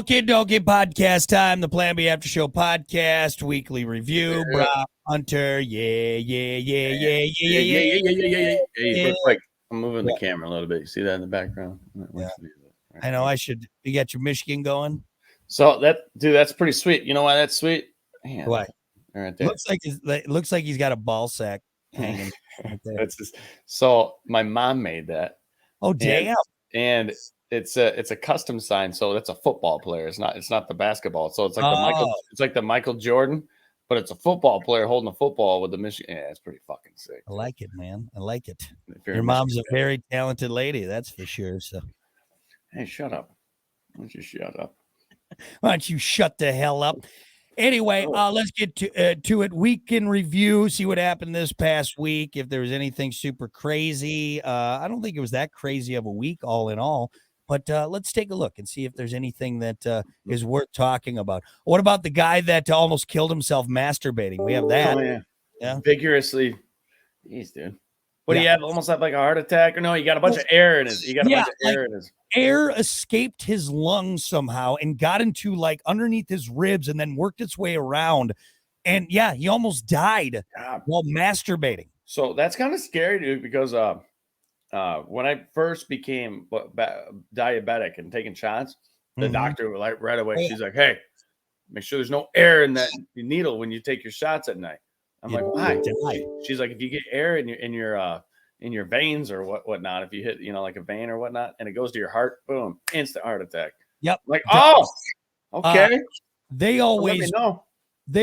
Okie dokie, podcast time. The Plan B After Show podcast, weekly review. Brock Hunter, yeah. Real quick, I'm moving the camera a little bit. You see that in the background? Yeah. I know. I should. You got your Michigan going. So that's pretty sweet. You know why that's sweet? Man, Why? right there. Looks like he's got a ball sack hanging. Right there. So my mom made that. Oh damn! And it's a custom sign, so that's a football player. It's not the basketball. So it's like the Michael Jordan, but it's a football player holding a football with the Michigan. Yeah, it's pretty fucking sick. I like it, man. I like it. Your mom's a very talented lady, that's for sure. So, hey, shut up! Why don't you shut up? Why don't you shut the hell up? Anyway, let's get to it. Week in review. See what happened this past week. If there was anything super crazy, I don't think it was that crazy of a week, all in all. But let's take a look and see if there's anything that is worth talking about. What about the guy that almost killed himself masturbating? We have that. Oh, yeah. Vigorously. Jeez, dude. What do you have? Almost have like a heart attack? Or no, you got a bunch of air in his. Air escaped his lungs somehow and got into like underneath his ribs and then worked its way around. And yeah, he almost died while masturbating. So that's kind of scary, dude, because when I first became diabetic and taking shots, the doctor was like right away. She's like, "Hey, make sure there's no air in that needle when you take your shots at night." I'm like, "Why?" She's like, "If you get air in your veins or whatnot, if you hit like a vein or whatnot, and it goes to your heart, boom, instant heart attack." Yep. Like, oh, okay. They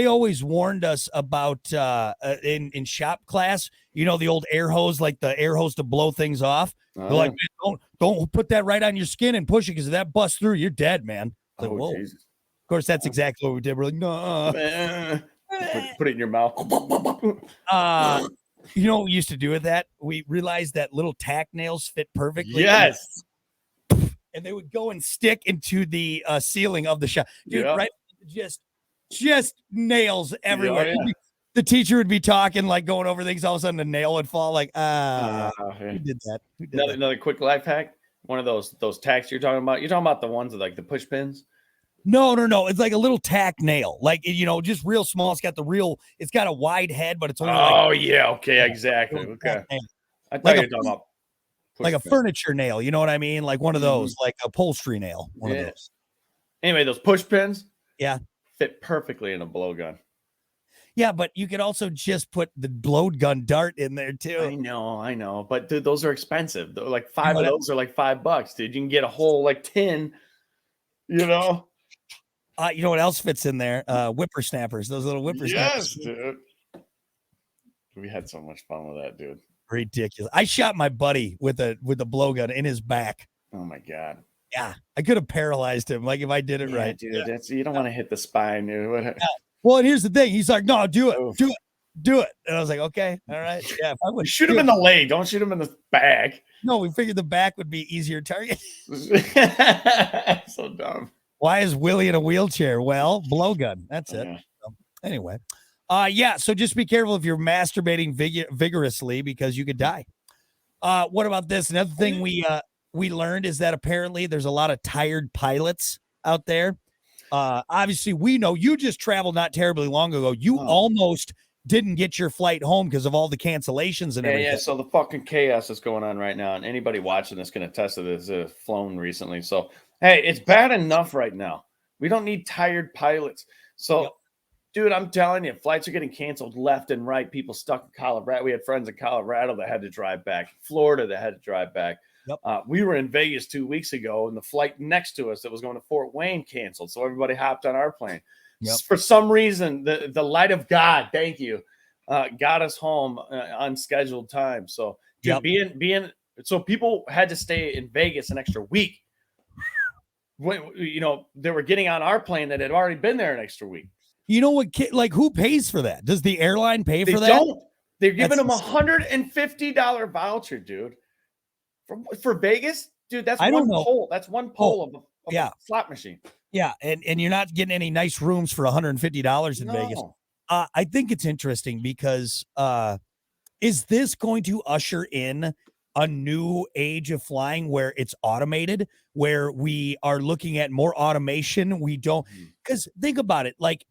always warned us about in shop class, the old air hose, like the air hose to blow things off. They're like, don't put that right on your skin and push it, because if that busts through, you're dead, man. Like, whoa. Jesus. Of course, that's exactly what we did. We're like, no. Put it in your mouth. You know what we used to do with that? We realized that little tack nails fit perfectly. Yes. And they would go and stick into the ceiling of the shop. Dude, right? Just nails everywhere. Yeah. The teacher would be talking, like going over things. All of a sudden, a nail would fall. Like, who did that? Another quick life hack. One of those tacks you're talking about. You're talking about the ones with like the push pins. No. It's like a little tack nail, like just real small. It's got a wide head, but it's only. Okay, exactly. Okay. I thought you were talking about like a furniture nail. You know what I mean? Like one of those, like a upholstery nail. One of those. Anyway, those push pins. Yeah. Fit perfectly in a blowgun. Yeah, but you could also just put the blowgun dart in there too. I know. But dude, those are expensive. Like five of those are like $5, dude. You can get a whole like 10, You know what else fits in there? Whippersnappers, those little whippersnappers. Yes, dude. We had so much fun with that, dude. Ridiculous. I shot my buddy with a blowgun in his back. Oh my God. Yeah, I could have paralyzed him, like if I did it right. Dude, you don't want to hit the spine, dude. Yeah. Well, and here's the thing. He's like, "No, do it." And I was like, "Okay, all right, yeah." If I would shoot him in the leg. Don't shoot him in the back. No, we figured the back would be easier target. So dumb. Why is Willie in a wheelchair? Well, blowgun. That's it. So, anyway, so just be careful if you're masturbating vigorously, because you could die. What about this? Another thing we learned is that apparently there's a lot of tired pilots out there. Obviously, we know you just traveled not terribly long ago. You almost didn't get your flight home because of all the cancellations and everything. Yeah. So the fucking chaos is going on right now, and anybody watching this can attest to this. Has flown recently, so hey, it's bad enough right now. We don't need tired pilots. So, dude, I'm telling you, flights are getting canceled left and right. People stuck in Colorado. We had friends in Colorado that had to drive back. Florida that had to drive back. Yep. We were in Vegas 2 weeks ago, and the flight next to us that was going to Fort Wayne canceled. So everybody hopped on our plane. Yep. For some reason, the light of God, thank you, got us home on scheduled time. So being so people had to stay in Vegas an extra week. When, they were getting on our plane that had already been there an extra week. You know what? Like, who pays for that? Does the airline pay for that? They don't. They're giving them $150 voucher, dude. For Vegas, dude, that's one pole. That's one pole of a slot machine. Yeah, and you're not getting any nice rooms for $150 in Vegas. I think it's interesting because is this going to usher in a new age of flying where it's automated, where we are looking at more automation. We don't, because think about it, like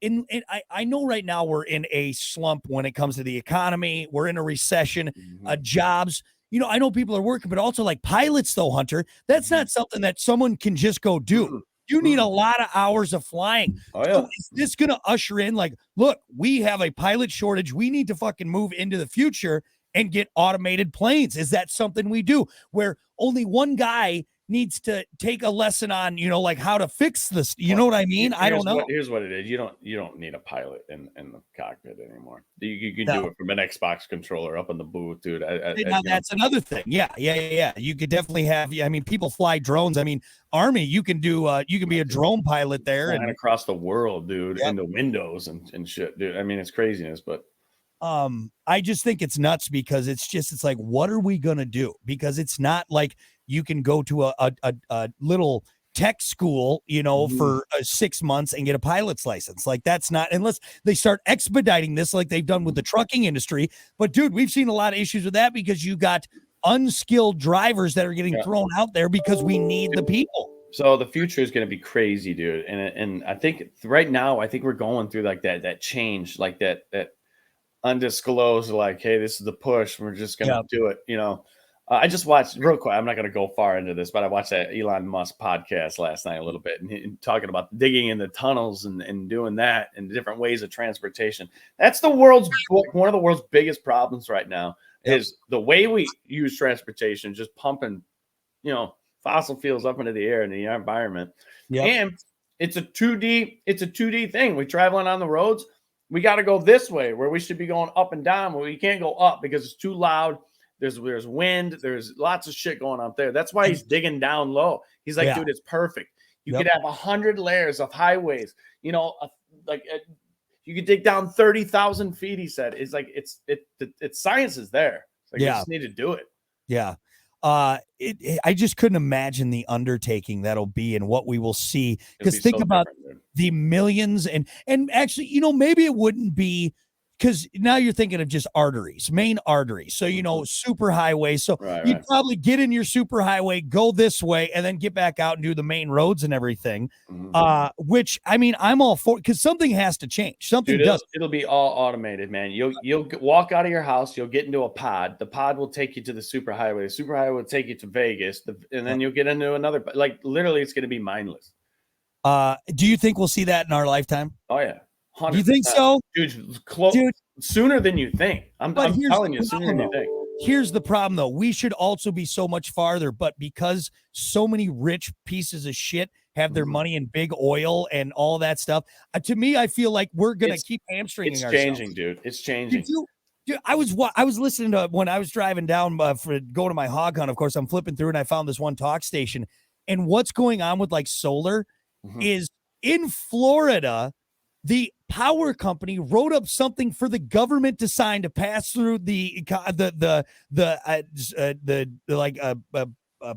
I know right now we're in a slump when it comes to the economy. We're in a recession, jobs. I know people are working, but also like pilots though, Hunter, that's not something that someone can just go do. You need a lot of hours of flying. So is this going to usher in like, look, we have a pilot shortage. We need to fucking move into the future and get automated planes. Is that something we do where only one guy needs to take a lesson on, like how to fix this? You know what I mean? I don't know. Here's what it is. You don't need a pilot in the cockpit anymore. You can do it from an Xbox controller up in the booth, dude. Now that's another thing. Yeah. You could definitely have. I mean, people fly drones. I mean, Army, you can do. You can be a drone pilot there and across the world, dude, in the windows and shit, dude. I mean, it's craziness, but. I just think it's nuts because it's like, what are we gonna do? Because it's not like you can go to a little tech school, for 6 months and get a pilot's license. Like that's not, unless they start expediting this like they've done with the trucking industry. But dude, we've seen a lot of issues with that because you got unskilled drivers that are getting thrown out there because we need the people. So the future is going to be crazy, dude. And I think right now, I think we're going through like that change, like that undisclosed, like, hey, this is the push. We're just going to do it. I just watched real quick. I'm not going to go far into this, but I watched that Elon Musk podcast last night a little bit and talking about digging in the tunnels and doing that and different ways of transportation. That's one of the world's biggest problems right now is the way we use transportation, just pumping, fossil fuels up into the air and the environment. And it's a 2D thing. We're traveling on the roads. We got to go this way where we should be going up and down, where we can't go up because it's too loud. There's wind. There's lots of shit going on there. That's why he's digging down low. He's like, dude, it's perfect. You could have 100 layers of highways. You could dig down 30,000 feet. He said, "It's like it's science is there. It's like you just need to do it." Yeah. I just couldn't imagine the undertaking that'll be and what we will see. Because think about the millions and actually, maybe it wouldn't be, because now you're thinking of just main arteries. So, super highway. So you'd probably get in your super highway, go this way, and then get back out and do the main roads and everything. Which, I mean, I'm all for, because something has to change. Something does. It'll be all automated, man. You'll walk out of your house. You'll get into a pod. The pod will take you to the super highway. The super highway will take you to Vegas. And then you'll get into another, like literally it's going to be mindless. Do you think we'll see that in our lifetime? Oh, yeah. 100%. You think so? Dude, sooner than you think. I'm telling you, sooner than you think. Here's the problem, though. We should also be so much farther, but because so many rich pieces of shit have their money in big oil and all that stuff, to me, I feel like we're going to keep hamstringing ourselves. It's changing, dude. It's changing. Dude, I was listening to, when I was driving down for going to my hog hunt, of course, I'm flipping through and I found this one talk station. And what's going on with like solar is in Florida, the power company wrote up something for the government to sign to pass through the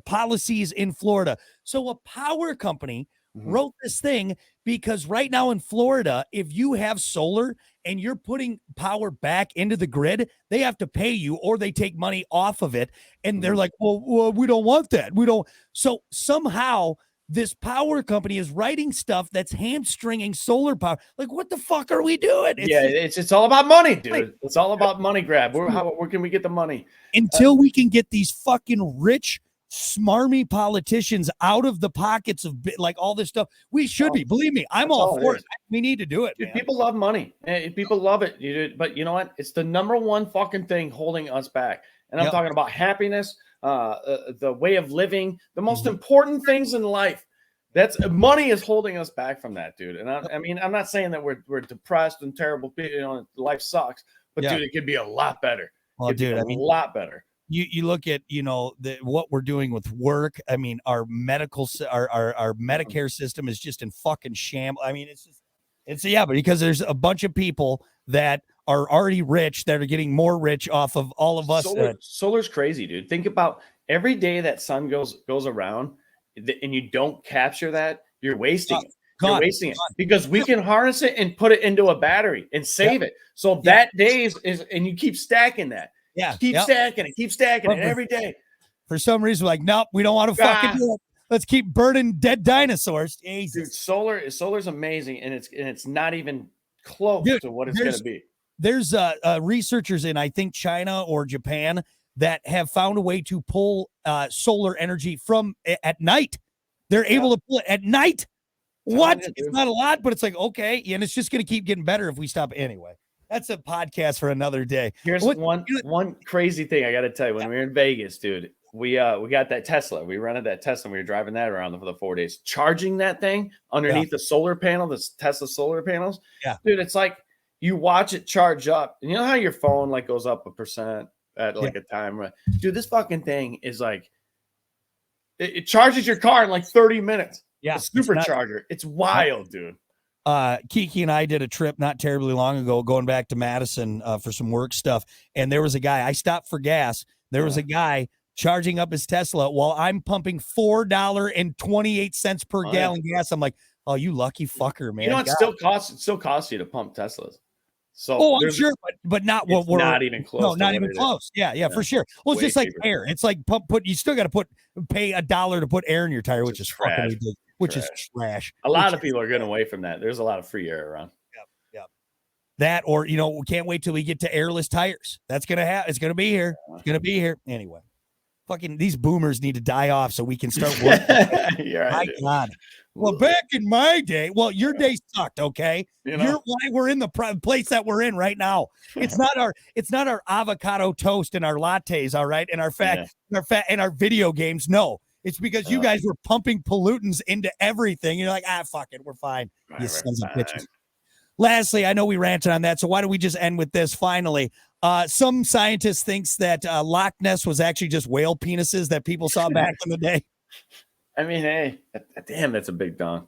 policies in Florida. So a power company wrote this thing because right now in Florida, if you have solar and you're putting power back into the grid, they have to pay you or they take money off of it. And they're like, well, we don't want that. We don't. So somehow this power company is writing stuff that's hamstringing solar power. Like, what the fuck are we doing? It's all about money, dude. It's all about money grab. Where can we get the money? Until we can get these fucking rich, smarmy politicians out of the pockets of like all this stuff, we should be. Believe me, I'm all for it. We need to do it. Dude, man. People love money. People love it. But you know what? It's the number one fucking thing holding us back. And I'm talking about happiness, the way of living, the most important things in life. That's money is holding us back from that, dude. And I mean, I'm not saying that we're depressed and terrible. Life sucks, but dude, it could be a lot better. Well, dude, a lot better. You look at what we're doing with work. I mean, our our Medicare system is just in fucking shambles. I mean, but because there's a bunch of people that are already rich that are getting more rich off of all of us. Solar's crazy, dude. Think about every day that sun goes around, and you don't capture that, you're wasting it. You're wasting it because we can harness it and put it into a battery and save it. So that day is, and you keep stacking that. Yeah. Keep stacking it every day. For some reason, we're like, nope, we don't want to fucking do it. Let's keep burning dead dinosaurs. Jesus. Dude, solar's amazing, and it's not even close to what it's going to be. There's researchers in, I think, China or Japan that have found a way to pull solar energy from at night. They're able to pull it at night. What? It's not a lot, but it's like, okay. And it's just going to keep getting better if we stop anyway. That's a podcast for another day. Here's one crazy thing I got to tell you. When we were in Vegas, dude, we got that Tesla. We rented that Tesla. We were driving that around for the 4 days, charging that thing underneath the solar panel, the Tesla solar panels. Yeah, dude, it's like you watch it charge up. And you know how your phone like goes up 1% at like a time, right? Dude, this fucking thing is like it charges your car in like 30 minutes. Yeah, a supercharger. It's wild, dude. Kiki and I did a trip not terribly long ago, going back to Madison for some work stuff. And there was a guy, I stopped for gas. There was a guy charging up his Tesla while I'm pumping $4.28 per gallon gas. I'm like, oh, you lucky fucker, man. You know, it still costs you to pump Teslas. So I'm sure, but not what we're not even close. No, not even close. Yeah, for sure. Well, it's just like air. It's like you still got to pay $1 to put air in your tire, which is fucking ridiculous. Which is trash. A lot of people are getting away from that. There's a lot of free air around. Yep. That, or we can't wait till we get to airless tires. That's gonna happen. It's gonna be here. It's gonna be here anyway. Fucking these boomers need to die off so we can start working. My God. Well, back in my day, your day sucked. Okay, you're why we're in the place that we're in right now. It's not our avocado toast and our lattes, all right, and our and our video games. No. It's because you guys were pumping pollutants into everything. You're like, fuck it, we're fine. You sons of bitches. Lastly, I know we ranted on that, so why don't we just end with this finally? Some scientist thinks that Loch Ness was actually just whale penises that people saw back in the day. I mean, hey, damn, that's a big dong.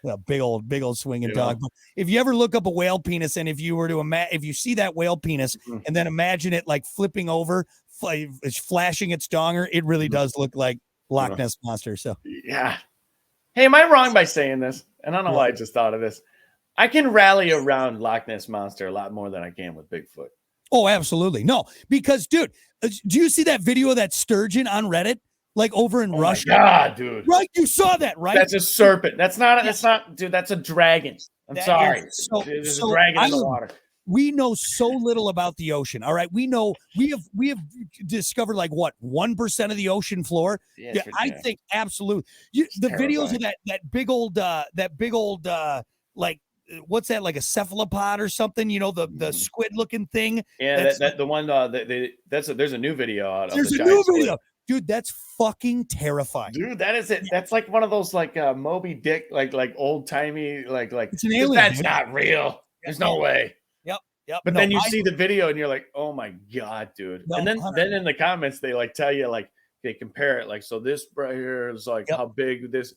A big old swinging dog. But if you ever look up a whale penis, and if you were to if you see that whale penis and then imagine it like flipping over, flashing its donger, it really does look like Loch Ness Monster. So yeah. Hey, am I wrong by saying this? And I don't know why I just thought of this. I can rally around Loch Ness Monster a lot more than I can with Bigfoot. Oh, absolutely. No, because dude, do you see that video of that sturgeon on Reddit? Like over in Russia? Yeah, dude. Right? You saw that, right? That's a serpent. That's not, dude, that's a dragon. I'm sorry. There's a dragon in the water. We know so little about the ocean. All right. We know we have discovered like what 1% of the ocean floor. Yeah, I think absolutely. The videos of that big old like what's that, like a cephalopod or something? The squid looking thing. Yeah, the one there's a new video out. There's a new video. Dude, that's fucking terrifying. Dude, that is it. Yeah. That's like one of those like Moby Dick, like old timey, like it's an alien. That's not real. There's no way. Yep. But then you see the video and you're like, oh my God, dude. No, and then in the comments, they like tell you, like, they compare it. Like, so this right here is like how big this.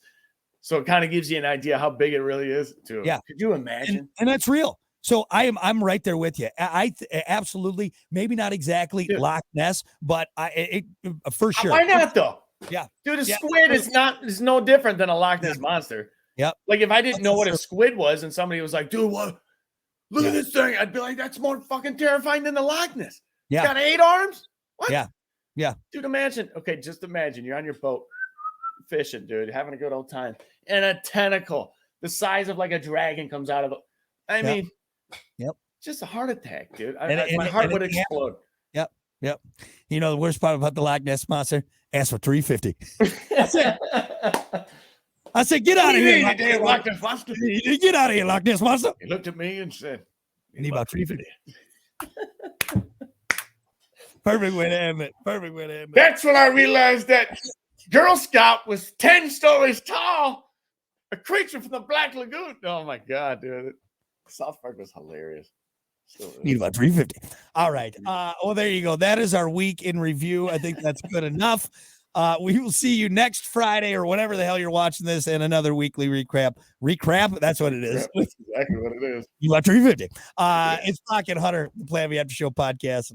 So it kind of gives you an idea how big it really is too. Yeah. Could you imagine? And that's real. So I'm right there with you. I absolutely, maybe not exactly Loch Ness, but for sure. Why not though? Yeah. Dude, a squid is no different than a Loch Ness monster. Yep. Like if I didn't know what a squid was and somebody was like, dude, what? Look at this thing. I'd be like, that's more fucking terrifying than the Loch Ness. Yeah. It's got 8 arms? What? Yeah. Dude, imagine. Okay, just imagine. You're on your boat fishing, dude, having a good old time. And a tentacle the size of like a dragon comes out of it. I mean, just a heart attack, dude. My heart would explode. Yep. You know, the worst part about the Loch Ness Monster? Ask for $350. I said, get out of here, Loch Ness Monster. Get out of here, Loch Ness Monster. He looked at me and said, I need about $350. Perfect way to end it. That's when I realized that Girl Scout was 10 stories tall. A creature from the Black Lagoon. Oh, my God, dude. South Park was hilarious. Need about $350. All right. Well, there you go. That is our week in review. I think that's good enough. We will see you next Friday or whenever the hell you're watching this in another weekly recap. Recap? That's what it is. That's exactly what it is. You want $350. It's Rock and Hunter, the Plan B After Show podcast.